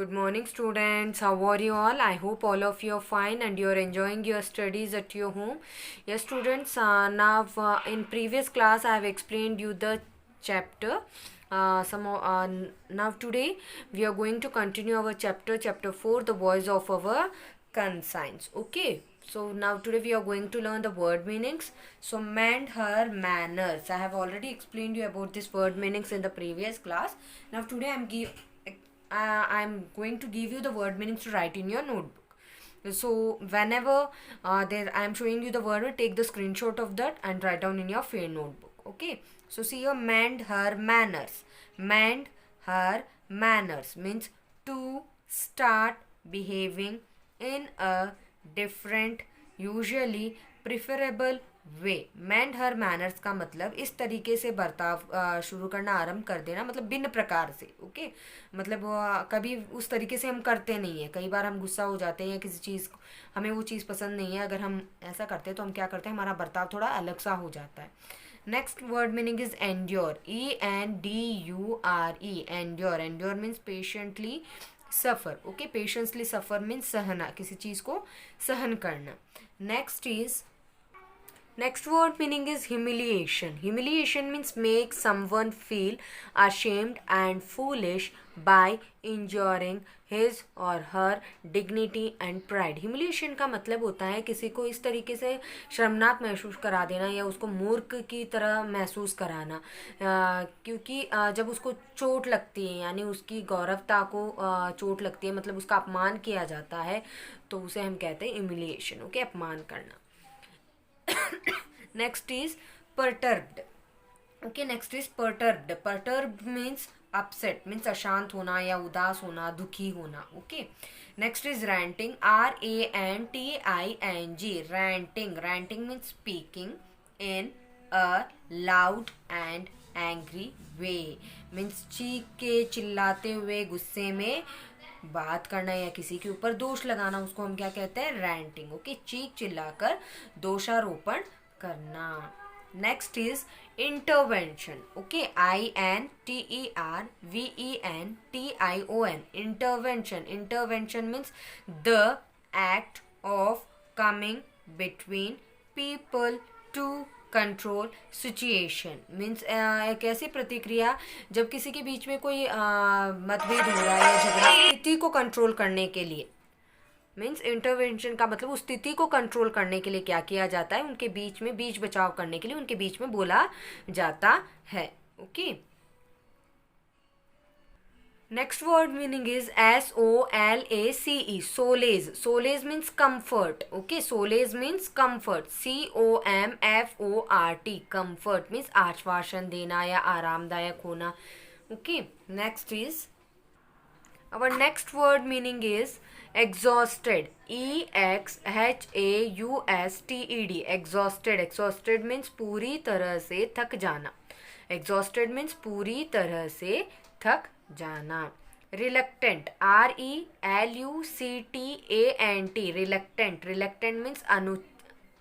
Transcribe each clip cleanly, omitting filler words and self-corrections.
Good morning, students. How are you all? I hope all of you are fine and you are enjoying your studies at your home. Yes, students. In previous class, I have explained you the chapter. Now today we are going to continue our chapter 4, the voice of our conscience. Okay. So now today we are going to learn the word meanings. So mend her manners. I have already explained you about this word meanings in the previous class. Now today I'm going to give you the word meanings to write in your notebook. So whenever I am showing you the word, take the screenshot of that and write down in your fair notebook. Okay. So see here, mend her manners. Mend her manners means to start behaving in a different, usually preferable way. Mend her manners का मतलब इस तरीके से बर्ताव शुरू करना, आरंभ कर देना, मतलब भिन्न प्रकार से. ओके. मतलब कभी उस तरीके से हम करते नहीं है. कई बार हम गुस्सा हो जाते हैं या किसी चीज़ को, हमें वो चीज़ पसंद नहीं है, अगर हम ऐसा करते हैं तो हम क्या करते हैं, हमारा बर्ताव थोड़ा अलग सा हो जाता है. Next word meaning is endure. ENDURE. Endure. Endure means patiently suffer. Okay. Patiently suffer means सहना, किसी चीज़ को सहन करना. Next word meaning is humiliation. Humiliation means make someone feel ashamed and foolish by injuring his or her dignity and pride. Humiliation का मतलब होता है किसी को इस तरीके से शर्मनाक महसूस करा देना या उसको मूर्ख की तरह महसूस कराना, क्योंकि जब उसको चोट लगती है, यानी उसकी गौरवता को चोट लगती है, मतलब उसका अपमान किया जाता है, तो उसे हम कहते हैं humiliation. ओके. अपमान करना. Next is perturbed. Okay, next is perturbed. Perturbed means upset, means अशांत होना या उदास होना, दुखी होना. Okay. Next is ranting. RANTING. Ranting. Ranting means speaking in a loud and angry way. Means चीख के, चिल्लाते हुए, गुस्से में बात करना या किसी के ऊपर दोष लगाना, उसको हम क्या कहते हैं, रैंटिंग. ओके. चीख चिल्लाकर दोषारोपण करना. Next is intervention. Okay. INTERVENTION. Intervention. Intervention means the act of coming between people to control situation. मीन्स एक ऐसी प्रतिक्रिया जब किसी के बीच में कोई मतभेद हो रहा है या झगड़ा, स्थिति को कंट्रोल करने के लिए. मीन्स इंटरवेंशन का मतलब उस स्थिति को कंट्रोल करने के लिए क्या किया जाता है, उनके बीच में बीच बचाव करने के लिए उनके बीच में बोला जाता है. Okay. Next word meaning is SOLACE. Solace. Solace means comfort. Okay. Solace means comfort. COMFORT. Comfort means आश्वासन देना या आरामदायक होना. Okay. Next is our next word meaning is exhausted. EXHAUSTED. exhausted. exhausted means पूरी तरह से थक जाना. exhausted means पूरी तरह से थक जाना. reluctant. RELUCTANT. reluctant. reluctant means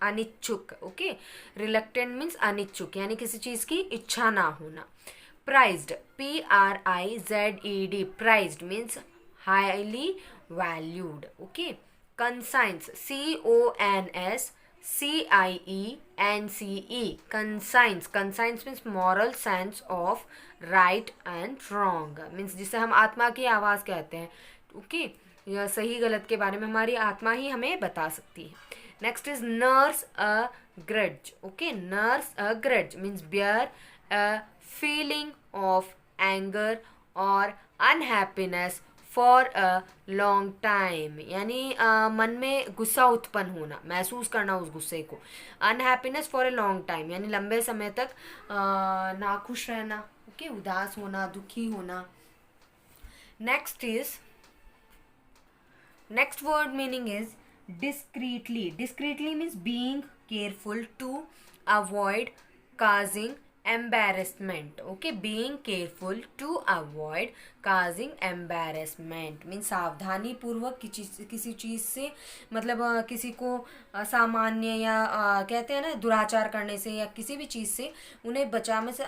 अनिच्छुक. ओके. reluctant means अनिच्छुक, यानी किसी चीज़ की इच्छा ना होना. Prized. PRIZED. Prized means highly valued. Okay. Conscience. CONSCIENCE. Conscience. Conscience means moral sense of right and wrong. Means जिसे हम आत्मा की आवाज़ कहते हैं. Okay. यह सही गलत के बारे में हमारी आत्मा ही हमें बता सकती है. Next is nurse a grudge. Okay. Nurse a grudge means bear a feeling of anger or unhappiness for a long time. यानी मन में गुस्सा उत्पन्न होना, महसूस करना उस गुस्से को. unhappiness for a long time यानी लंबे समय तक नाखुश रहना. ओके. उदास होना, दुखी होना. Next word meaning is discreetly. Discreetly means being careful to avoid causing embarrassment. Okay, being careful to avoid causing embarrassment means सावधानी पूर्वक किसी चीज से मतलब किसी को असामान्य या कहते हैं ना दुराचार करने से या किसी भी चीज से उन्हें बचाव से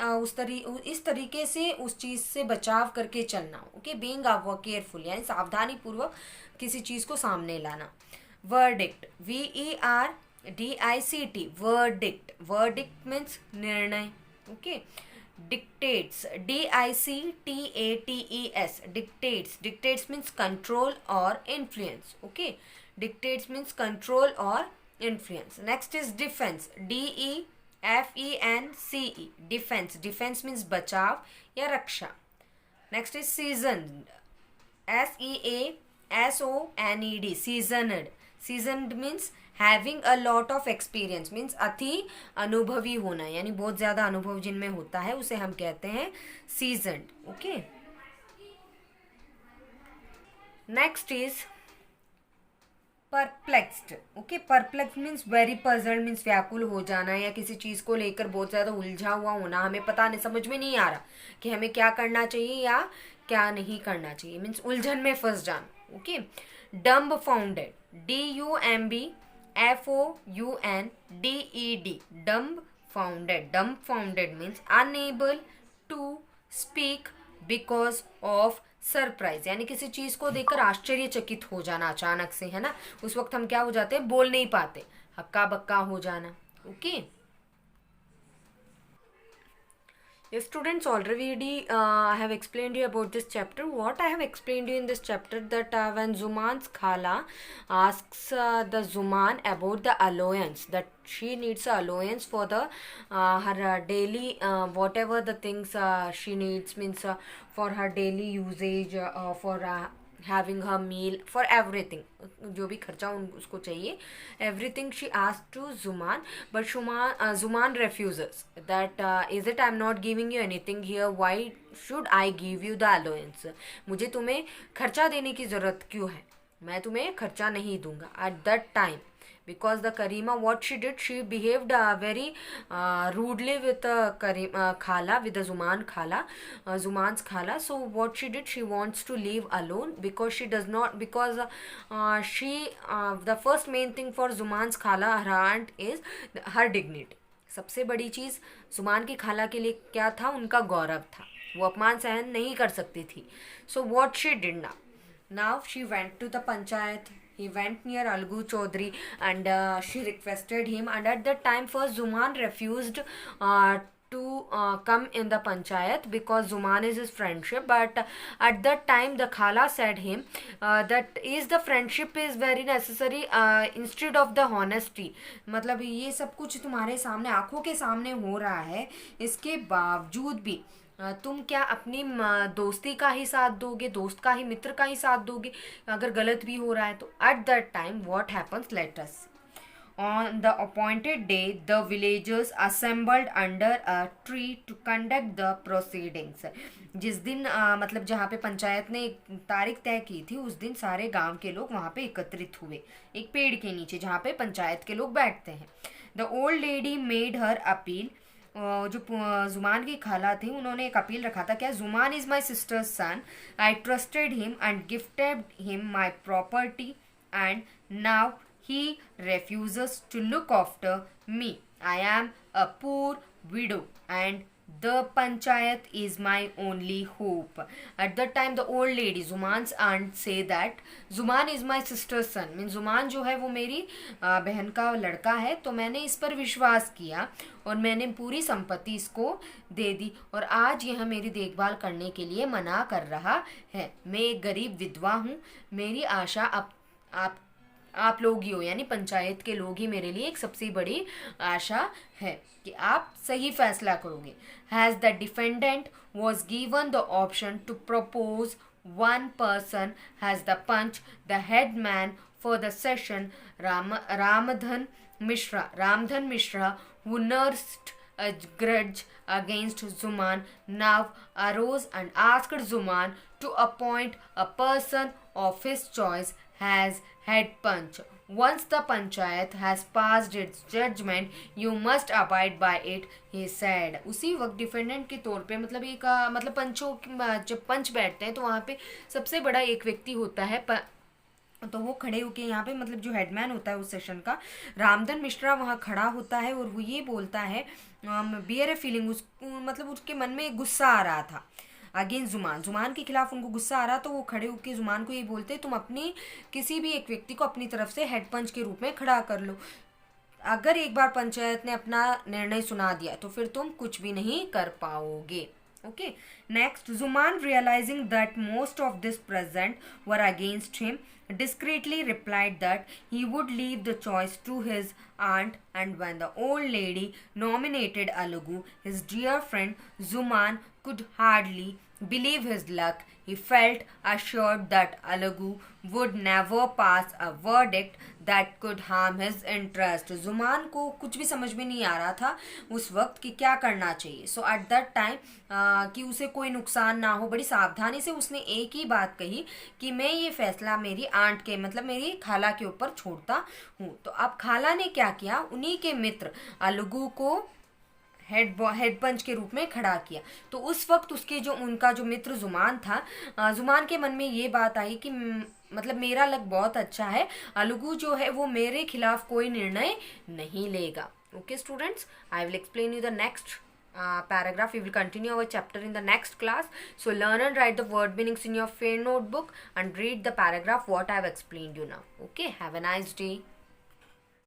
इस तरीके से उस चीज से बचाव करके चलना. ओके, बीइंग केयरफुल यानी सावधानी पूर्वक किसी चीज को सामने लाना. वर्डिक्ट, VERDICT, वर्डिक्ट मीन्स निर्णय. Okay, dictates, DICTATES, dictates means control or influence. Okay, dictates means control or influence. Next is defense, DEFENCE, defense means बचाव या रक्षा. Next is seasoned, seasoned, seasoned means having a lot of experience means अति अनुभवी होना यानी बहुत ज़्यादा अनुभव जिनमें होता है उसे हम कहते हैं seasoned. Okay, next is perplexed. Okay, perplex means very puzzled means व्याकुल हो जाना या किसी चीज़ को लेकर बहुत ज़्यादा उलझा हुआ होना. हमें पता नहीं, समझ में नहीं आ रहा कि हमें क्या करना चाहिए या क्या नहीं करना चाहिए मीन्स उलझन में फंस जाना. Okay, dumb founded, DUMBFOUNDED, dumbfounded means unable to speak because of surprise यानी किसी चीज को देखकर आश्चर्यचकित हो जाना अचानक से, है ना. उस वक्त हम क्या हो जाते हैं, बोल नहीं पाते, हक्का बक्का हो जाना. Okay, Yes, students, already I have explained you about this chapter. What I have explained you in this chapter that when Zuman's Khala asks the Zuman about the allowance, that she needs a allowance for the her daily whatever the things she needs means for her daily usage for having her meal, for everything, जो भी खर्चा उसको चाहिए, everything she asked to Zuman, but Zuman refuses that is it I'm not giving you anything here, why should I give you the allowance, मुझे तुम्हें खर्चा देने की ज़रूरत क्यों है, मैं तुम्हें खर्चा नहीं दूंगा. At that time, because the Karima, what she did, she behaved very rudely with Khala, with the Zuman Khala, Zuman's Khala. So what she did, she wants to leave alone because she does not, because the first main thing for Zuman's Khala, her aunt, is her dignity. सबसे बड़ी चीज़ जुमान की खाला के लिए क्या था, उनका गौरव था, वो अपमान सहन नहीं कर सकती थी. So what she did now she went to the panchayat. He went near Algu Chaudhary and she requested him, and at that time first Zuman refused to come in the panchayat because Zuman is his friendship, but at that time the Khala said him that is the friendship is very necessary instead of the honesty. मतलब ये सब कुछ तुम्हारे सामने आंखों के सामने हो रहा है, इसके बावजूद भी तुम क्या अपनी दोस्ती का ही साथ दोगे, दोस्त का ही, मित्र का ही साथ दोगे अगर गलत भी हो रहा है तो. At that time what happens, let us. On the appointed day, the villagers assembled under a tree to conduct the proceedings. जिस दिन मतलब जहाँ पे पंचायत ने एक तारीख तय की थी, उस दिन सारे गांव के लोग वहाँ पे एकत्रित हुए एक पेड़ के नीचे जहाँ पे पंचायत के लोग बैठते हैं. The old lady made her appeal. जो जुमान की खाला थी उन्होंने एक अपील रखा था, क्या, Juman is my sister's son, I trusted him and gifted him my property and now he refuses to look after me. I am a poor widow and the panchayat is my only hope. At that time the old lady, Zuman's aunt, say that Zuman is my sister's son. Means Zuman जो है वो मेरी बहन का लड़का है, तो मैंने इस पर विश्वास किया और मैंने पूरी संपत्ति इसको दे दी और आज यह मेरी देखभाल करने के लिए मना कर रहा है. मैं एक गरीब विधवा हूँ, मेरी आशा आप लोग ही हो, यानी पंचायत के लोग ही मेरे लिए एक सबसे बड़ी आशा है कि आप सही फैसला करोगे. Has the defendant was given the option to propose one person as the punch, the head man for the session, Ramdhan Mishra, who nursed a grudge against Zuman, now arose and asked Zuman to appoint a person of his choice as head punch. Once the panchayat has passed its judgment, you must abide by it, he said. उसी वक्त defendant के तौर पे मतलब एक मतलब पंचों जब पंच बैठते हैं तो वहाँ पे सबसे बड़ा एक व्यक्ति होता है तो वो खड़े होके यहाँ पे मतलब जो हेडमैन होता है उस सेशन का, रामधन मिश्रा, वहाँ खड़ा होता है और वो ये बोलता है बियर ए फीलिंग, उस मतलब उसके मन में एक गुस्सा आ रहा था अगेंस्ट जुमान, जुमान के खिलाफ उनको गुस्सा आ रहा, तो वो खड़े होकर जुमान को ये बोलते तुम अपनी किसी भी एक व्यक्ति को अपनी तरफ से हेड पंच के रूप में खड़ा कर लो, अगर एक बार पंचायत ने अपना निर्णय सुना दिया तो फिर तुम कुछ भी नहीं कर पाओगे. Okay, next, Zuman, realizing that most of this present were against him, discreetly replied that he would leave the choice to his aunt, and when the old lady nominated Alagu, his dear friend, Zuman could hardly believe his luck. He felt assured that Alagu would never pass a verdict that could harm his interest. जुमान को कुछ भी समझ में नहीं आ रहा था उस वक्त कि क्या करना चाहिए. सो एट दैट टाइम कि उसे कोई नुकसान ना हो, बड़ी सावधानी से उसने एक ही बात कही कि मैं ये फैसला मेरी आंट के मतलब मेरी खाला के ऊपर छोड़ता हूँ. तो अब खाला ने क्या किया, उन्हीं के मित्र अलगू को हेड पंच के रूप में खड़ा किया. तो उस वक्त उसके जो उनका जो मित्र जुमान था, जुमान के मन में ये बात आई कि मतलब मेरा लक बहुत अच्छा है, अलगू जो है वो मेरे खिलाफ कोई निर्णय नहीं लेगा. Okay students, I will explain you the next paragraph. We will continue our chapter in the next class. So learn and write the word meanings in your fair notebook and read the paragraph what I have explained you now. Okay, have a nice day.